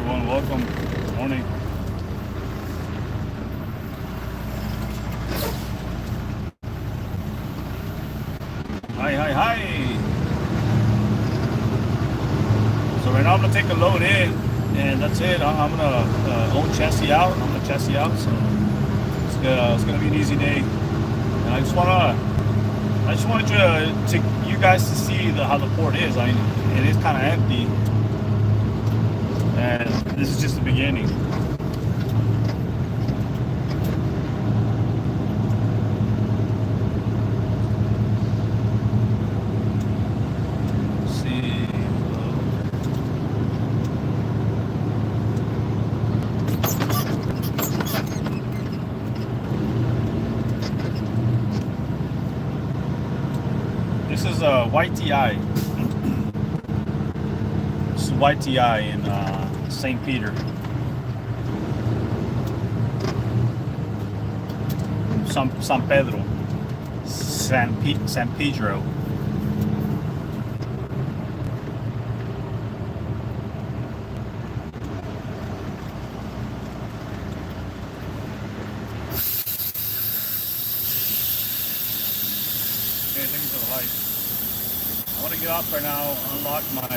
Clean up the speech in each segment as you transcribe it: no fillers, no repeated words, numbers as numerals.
everyone. Welcome. Good morning. Hi. So right now I'm gonna take a load in, and that's it. I'm gonna own chassis out. I'm gonna chassis out. So it's gonna be an easy day. And I just wanted you guys to see how the port is. I mean, it is kind of empty, and this is just the beginning. This is YTI. This is YTI in St. Peter. San Pedro. San Pedro. Okay, thank you for the light. I want to get off right now, unlock my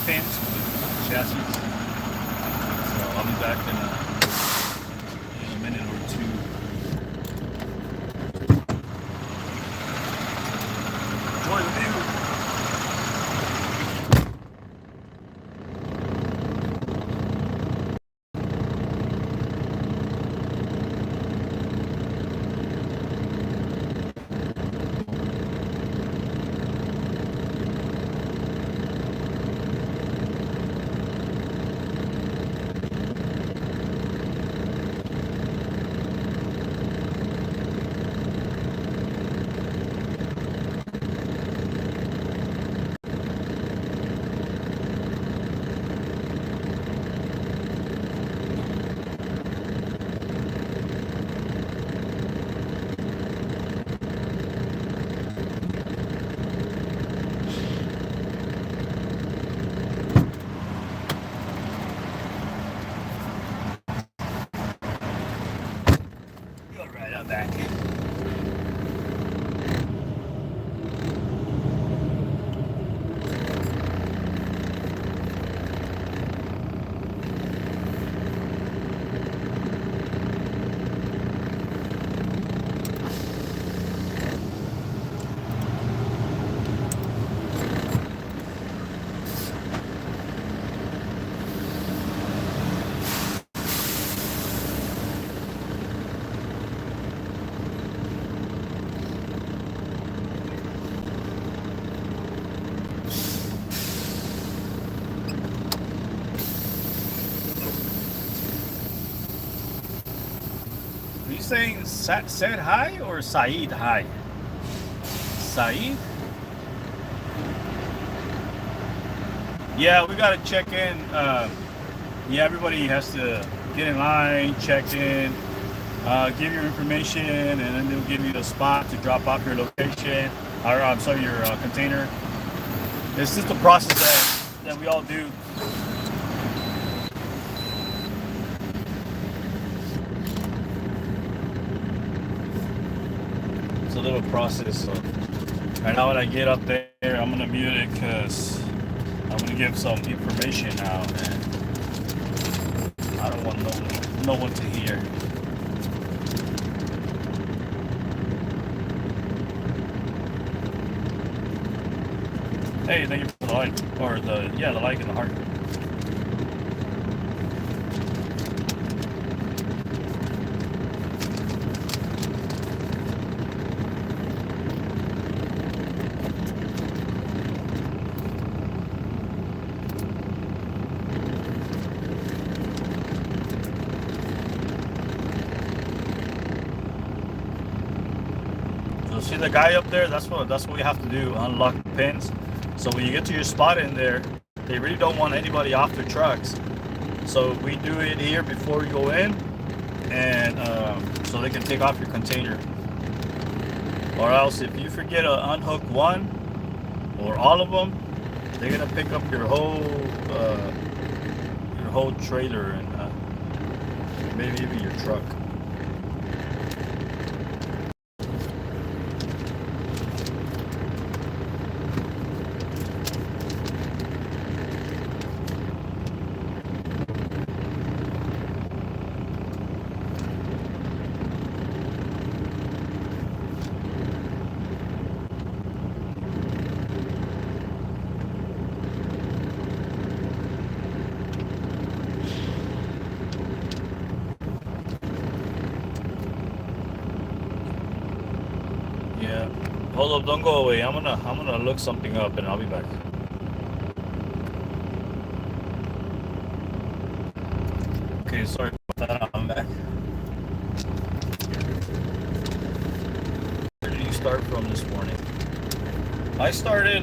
pins with the chassis. So I'll be back in a minute or two. Enjoy the view. Back. Are you saying said hi or Saeed hi? Saeed? Yeah, we gotta check in. Yeah, everybody has to get in line, check in, give your information, and then they'll give you a spot to drop off your location, or I'm sorry, your container. It's just a process that we all do. It's a little process. So right now when I get up there, I'm gonna mute it because I'm gonna give some information out, and I don't want no one to hear. Hey, thank you for the like, or the like and the heart. So see the guy up there? That's what we have to do. Unlock the pins. So when you get to your spot in there, they really don't want anybody off their trucks. So we do it here before we go in, and so they can take off your container. Or else if you forget to unhook one or all of them, they're gonna pick up your whole whole trailer and maybe even your truck. Yeah. Hold up, don't go away. I'm gonna look something up and I'll be back. Okay, sorry about that. I'm back. Where did you start from this morning? I started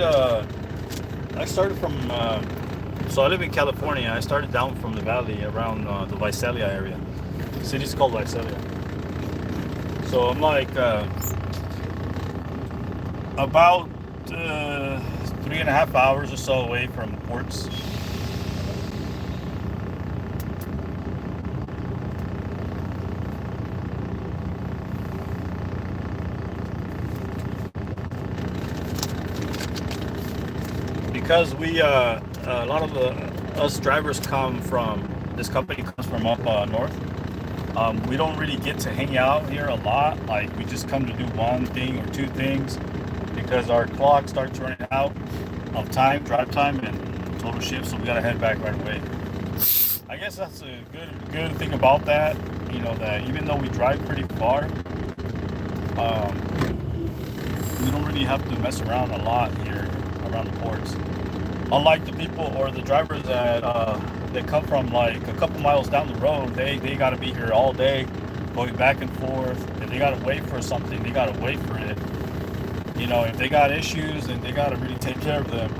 from so I live in California. I started down from the valley around the Visalia area. The city's called Visalia. So I'm like about 3.5 hours or so away from ports. Because we a lot of us drivers come from, this company comes from up north. We don't really get to hang out here a lot. Like, we just come to do one thing or two things because our clock starts running out of time, drive time, and total shift, so we gotta head back right away. I guess that's a good thing about that, you know, that even though we drive pretty far, we don't really have to mess around a lot here around the ports. Unlike the people or the drivers that come from like a couple miles down the road, they got to be here all day, going back and forth. If they got to wait for something, they got to wait for it. You know, if they got issues, then they got to really take care of them.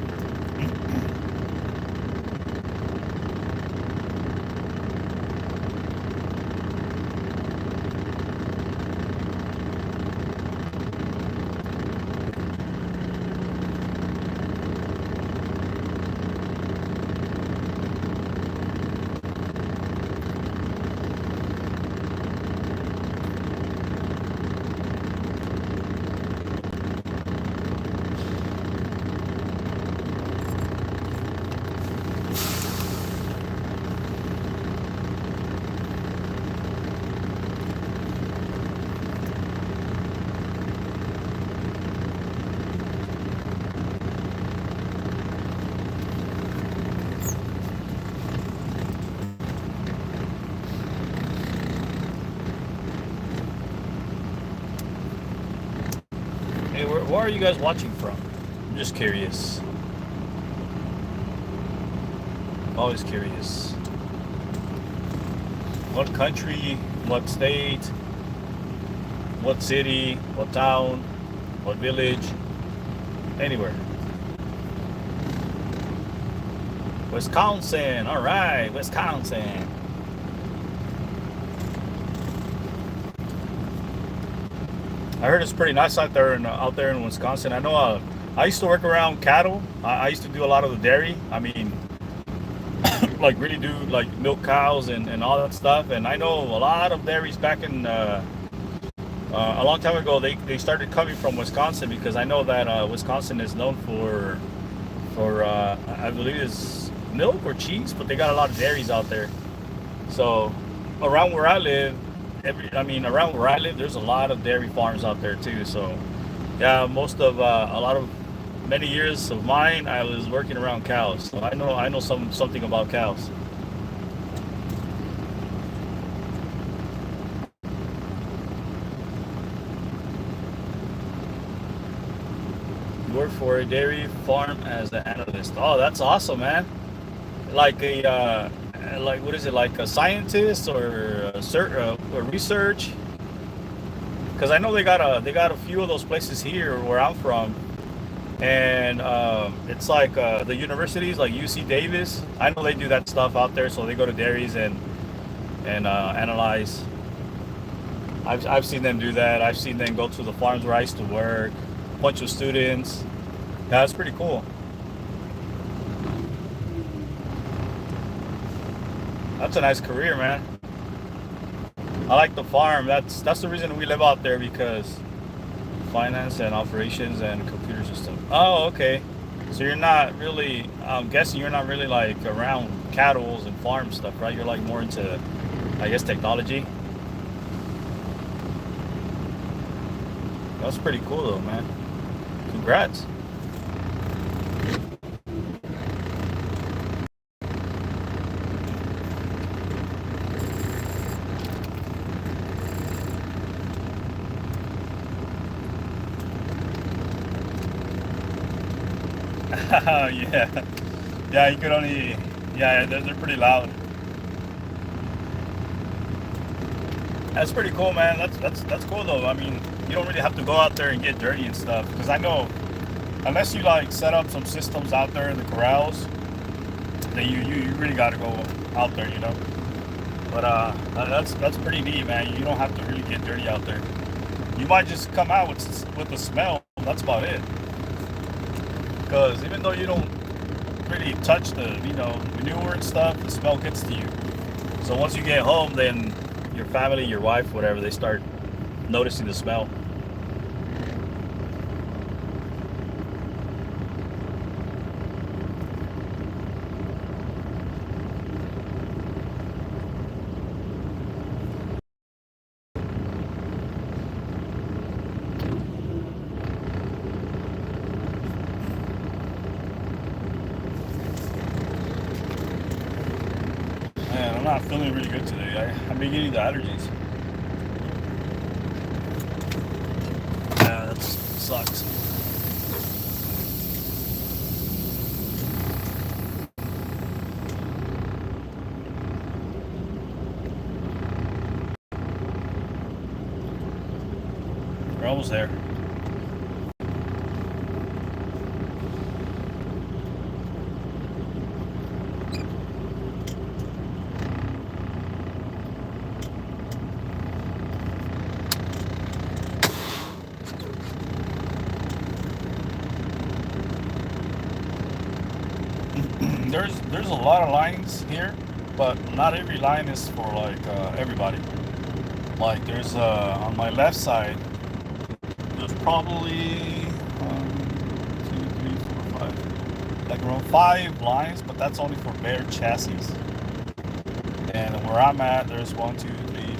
Hey, where are you guys watching from? I'm just curious. Always curious. What country, what state, what city, what town, what village, anywhere. Wisconsin, all right, Wisconsin. I heard it's pretty nice out there in Wisconsin. I know I used to work around cattle. I used to do a lot of the dairy. I mean, like really do like milk cows and all that stuff. And I know a lot of dairies back in a long time ago. They started coming from Wisconsin because I know that Wisconsin is known for I believe it's milk or cheese, but they got a lot of dairies out there. So around where I live, around where I live, there's a lot of dairy farms out there too. So yeah, many years of mine, I was working around cows. So I know something about cows. You work for a dairy farm as an analyst. Oh, that's awesome, man. Like like what is it, like a scientist or or research? Because I know they got a few of those places here where I'm from, and it's like the universities like UC Davis. I know they do that stuff out there, so they go to dairies and analyze. I've seen them do that. I've seen them go to the farms where I used to work. A bunch of students. Yeah, it's pretty cool. That's a nice career, man. I like the farm. That's the reason we live out there, because finance and operations and computer system. Oh, okay. So you're not really. I'm guessing you're not really like around cattle and farm stuff, right? You're like more into, I guess, technology. That's pretty cool though, man. Congrats. Yeah. Yeah, you could only. Yeah, they're pretty loud. That's pretty cool, man. That's cool though. I mean, you don't really have to go out there and get dirty and stuff, because I know, unless you like set up some systems out there in the corrals, then you really got to go out there, you know. But that's pretty neat, man. You don't have to really get dirty out there. You might just come out with the smell. That's about it. Because even though you don't really touch the manure and stuff, the smell gets to you. So once you get home, then your family, your wife, whatever, they start noticing the smell. Man, I'm not feeling really good today. I'm beginning the allergies. Yeah, that sucks. We're almost there. There's a lot of lines here, but not every line is for like everybody. Like there's on my left side, there's probably 1, 2, 3, 4, 5, like around 5 lines, but that's only for bare chassis. And where I'm at, there's 1, 2, 3,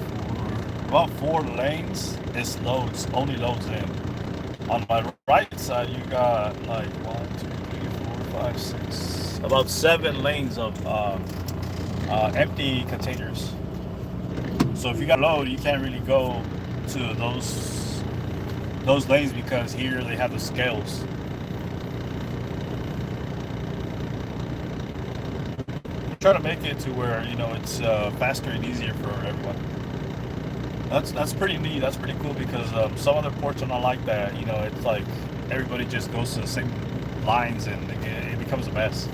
4, about 4 lanes. It's loads, only loads in. On my right side, you got like 1, 2, 3, 4, 5, 6, about 7 lanes of empty containers. So if you got a load, you can't really go to those lanes, because here they have the scales. Try to make it to where it's faster and easier for everyone. That's pretty neat. That's pretty cool, because some other ports are not like that. It's like everybody just goes to the same lines, and it becomes a mess.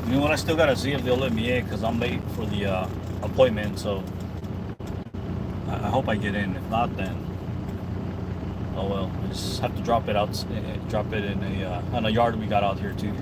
You know what? I still gotta see if they'll let me in, because I'm late for the appointment. So I hope I get in. If not, then oh well. I just have to drop it out. Drop it in a yard we got out here too.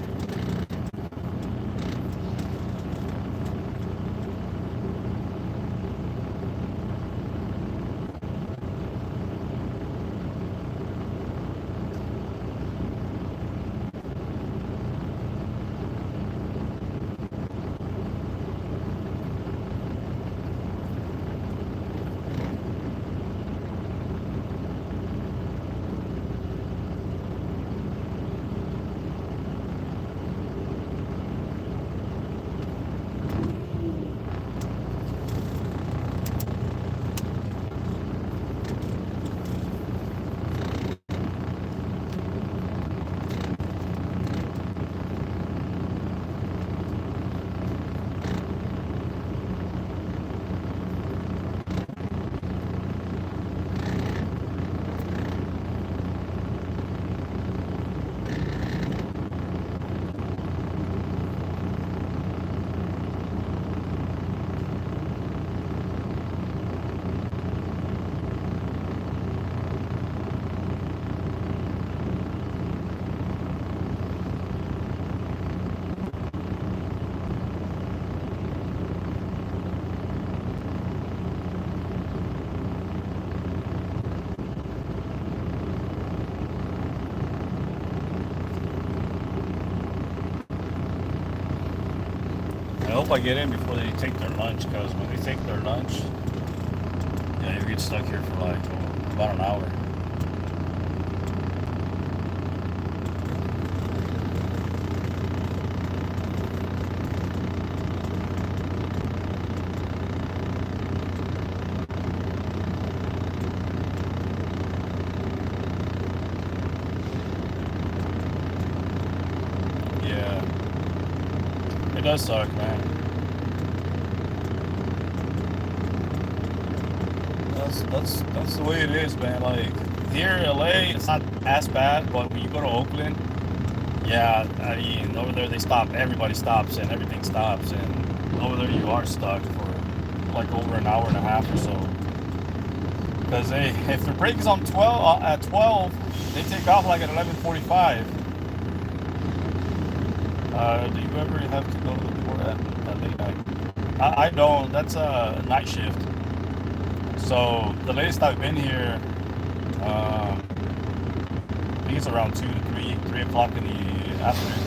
hope I get in before they take their lunch, because when they take their lunch, yeah, you get stuck here for like about an hour. Yeah, it does suck, man. That's the way it is, man. Like here in LA, it's not as bad, but when you go to Oakland, yeah, I mean over there they stop, everybody stops and everything stops, and over there you are stuck for like over an hour and a half or so. Because they, if the break is on 12 at 12, they take off like at 11:45. Do you ever have to go to the port at late night? I don't. That's a night shift. So the latest I've been here, I think it's around 2 to 3 o'clock in the afternoon.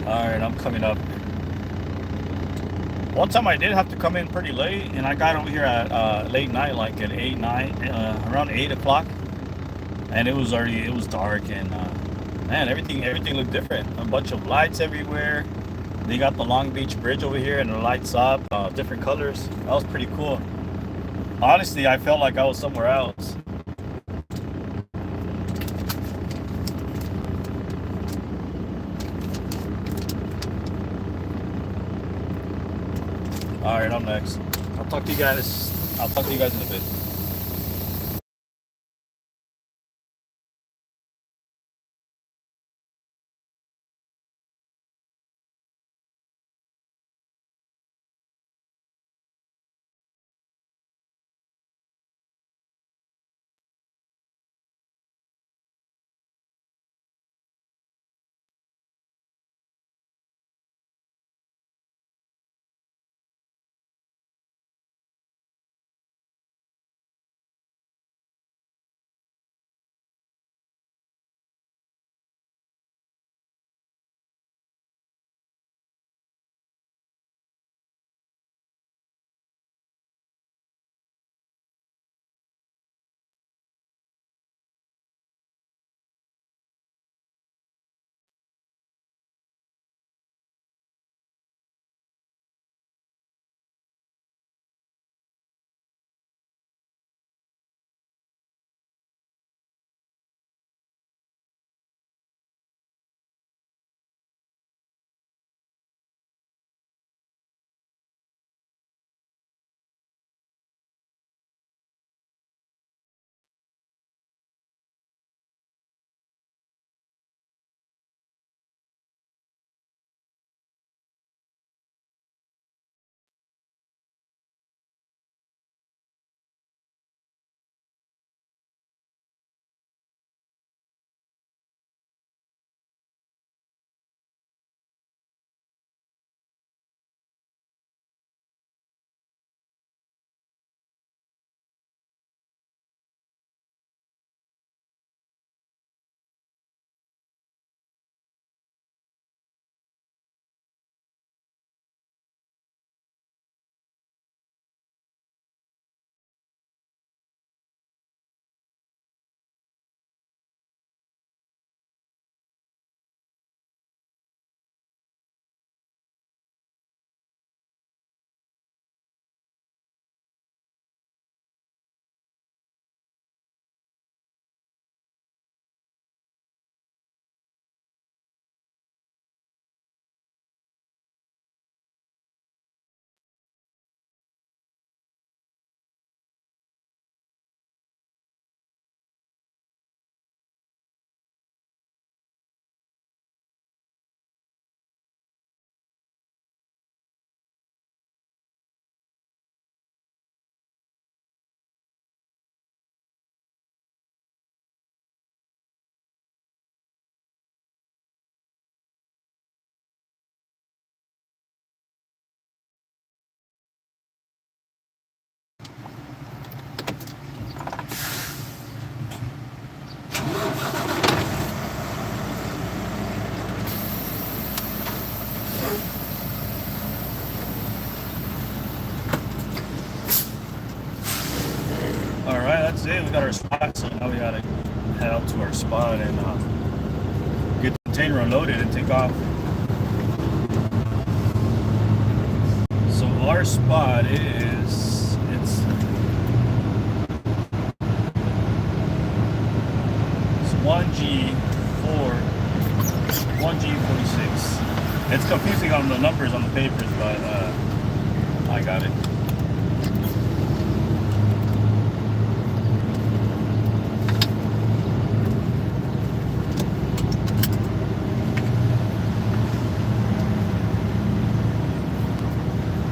All right, I'm coming up. One time I did have to come in pretty late, and I got over here at late night, like at 8, 9, around 8 o'clock, and it was dark, and man, everything looked different. A bunch of lights everywhere. They got the Long Beach Bridge over here, and the lights up, different colors. That was pretty cool. Honestly, I felt like I was somewhere else. All right, I'm next. I'll talk to you guys. I'll talk to you guys in a bit. got our spot, so now we gotta head out to our spot and get the container unloaded and take off. So our spot is, it's 1G4, 1G46. It's confusing on the numbers on the papers, but I got it.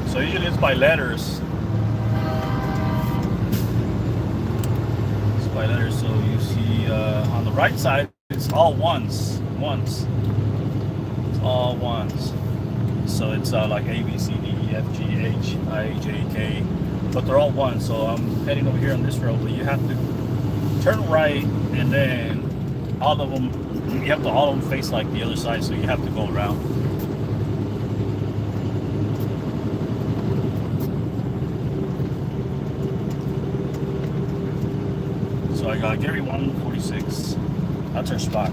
So usually it's by letters. It's by letters. So you see on the right side, it's all ones. It's all ones. So it's like A, B, C, D, E, F, G, H, I, J, K. But they're all ones. So I'm heading over here on this road. But you have to turn right, and then all of them, you have to all of them face like the other side. So you have to go around. So I got Gary 146. That's our spot.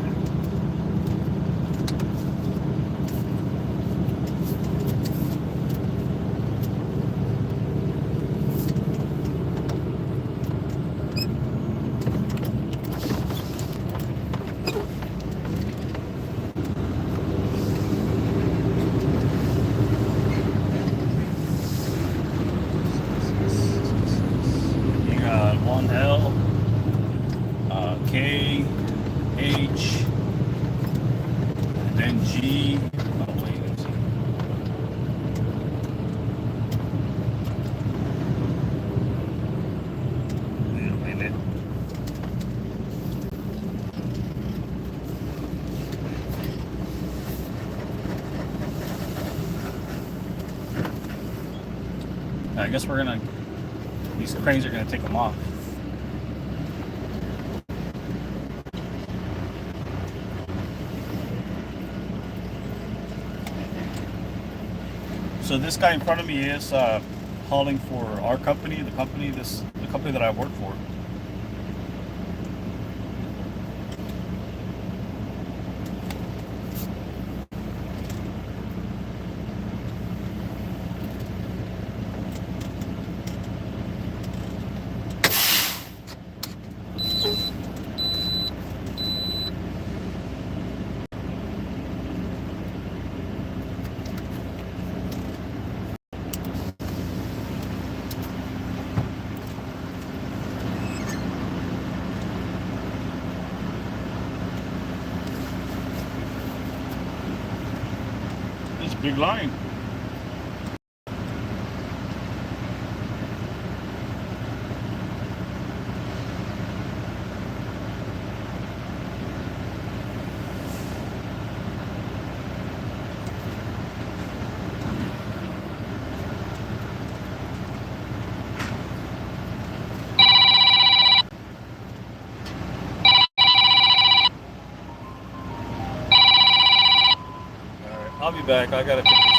You got 1L. K, H, and then G. Oh wait, let's see. Wait a minute. I guess we're gonna. These cranes are gonna take them off. So this guy in front of me is hauling for our company, the company that I work for. It's a big line. I'll be back. I gotta take this.